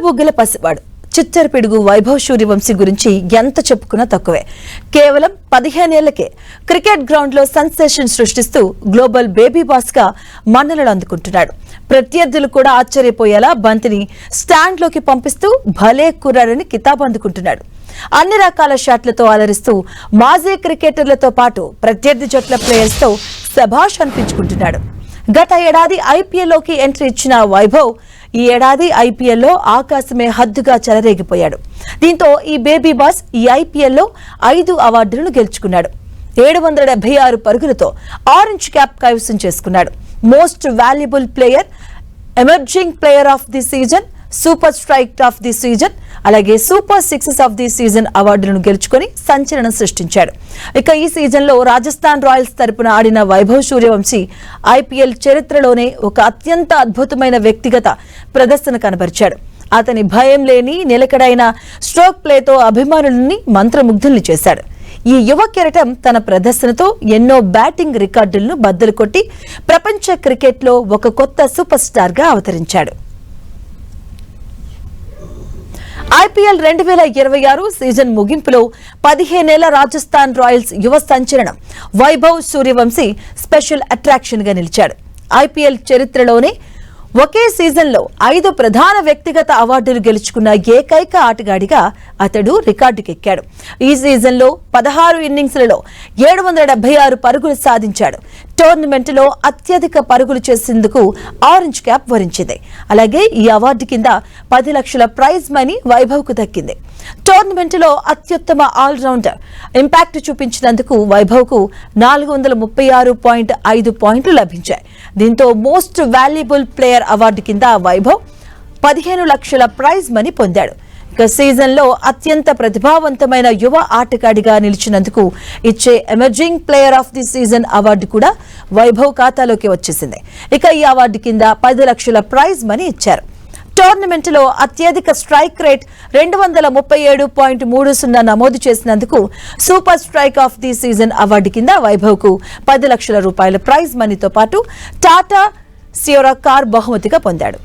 నల్లబుగ్గల పసివాడు చిచ్చరపిడుగు వైభవ్ సూర్యవంశీ గురించి ఎంత చెప్పుకున్నా తక్కువే. కేవలం 15 ఏళ్లకే క్రికెట్ గ్రౌండ్ లో సెన్సేషన్ సృష్టిస్తూ గ్లోబల్ బేబీ బాస్ గా మన్ననలు అందుకుంటున్నాడు. ప్రత్యర్థులు కూడా ఆశ్చర్యపోయేలా బంతిని స్టాండ్ లోకి పంపిస్తూ భలే కుర్రాడని కితాబు అందుకుంటున్నాడు. అన్ని రకాల షాట్లతో అలరిస్తూ మాజీ క్రికెటర్లతో పాటు ప్రత్యర్థి జట్ల ప్లేయర్స్ తో శభాష్ అనిపించుకుంటున్నాడు. గత ఏడాది ఐపీఎల్లోకి ఎంట్రీ ఇచ్చిన వైభవ్ ఈ ఏడాది ఐపీఎల్లో ఆకాశమే హద్దుగా చెలరేగిపోయాడు. దీంతో ఈ బేబీ బాస్ ఈ ఐపీఎల్లో 5 అవార్డులను గెలుచుకున్నాడు. 776 పరుగులతో ఆరెంజ్ క్యాప్ కైవసం చేసుకున్నాడు. Most valuable player, emerging player of the season, super strike of the season, అలాగే super sixes of the season అవార్డులను గెలుచుకొని సంచలనం సృష్టించాడు. ఇక ఈ సీజన్ లో రాజస్థాన్ రాయల్స్ తరపున ఆడిన వైభవ్ సూర్యవంశీ ఐపీఎల్ చరిత్రలోనే ఒక అత్యంత అద్భుతమైన వ్యక్తిగత ప్రదర్శన కనబరిచాడు. అతని భయం లేని నిలకడైన స్ట్రోక్ ప్లేతో అభిమానులని మంత్రముగ్ధుల్ని చేశాడు. ఈ యువ కెరటం తన ప్రదర్శనతో ఎన్నో బ్యాటింగ్ రికార్డులను బద్దలు కొట్టి ప్రపంచ క్రికెట్లో ఒక కొత్త సూపర్ స్టార్ గా అవతరించాడు. ఐపీఎల్ 2026 సీజన్ ముగింపులో 15 ఏళ్ల రాజస్థాన్ రాయల్స్ యువ సంచలనం వైభవ్ సూర్యవంశీ స్పెషల్ అట్రాక్షన్ గా నిలిచాడు. ఐపీఎల్ చరిత్రలోనే ఒకే సీజన్లో 5 ప్రధాన వ్యక్తిగత అవార్డులు గెలుచుకున్న ఏకైక ఆటగాడిగా అతడు రికార్డుకెక్కాడు. ఈ సీజన్లో 16 ఇన్నింగ్స్లలో 776 పరుగులు సాధించాడు. టోర్నమెంట్లో అత్యధిక పరుగులు చేసేందుకు ఆరెంజ్ క్యాప్ వరించింది. అలాగే ఈ అవార్డు కింద 10 లక్షల ప్రైజ్ మనీ వైభవ్కు దక్కింది. టోర్నమెంట్లో అత్యుత్తమ ఆల్రౌండర్ ఇంపాక్ట్ చూపించినందుకు వైభవ్కు 436.5 పాయింట్లు లభించాయి. దీంతో మోస్ట్ వాల్యుబుల్ ప్లేయర్ అవార్డు కింద వైభవ్ 15 లక్షల ప్రైజ్ మనీ పొందాడు. ఇక సీజన్లో అత్యంత ప్రతిభావంతమైన యువ ఆటగాడిగా నిలిచినందుకు ఇచ్చే emerging player of the season award కూడా వైభవ్ ఖాతాలోకి వచ్చేసింది. ఇక ఈ అవార్డు కింద 10 లక్షల ప్రైజ్ మనీ ఇచ్చారు. టోర్నమెంట్లో అత్యధిక స్ట్రైక్ రేట్ 237.30 నమోదు చేసినందుకు super strike of the season award కింద వైభవ్కు 10 లక్షల రూపాయల ప్రైజ్ మనీతో పాటు టాటా సియోరా కార్ బహుమతిగా పొందాడు.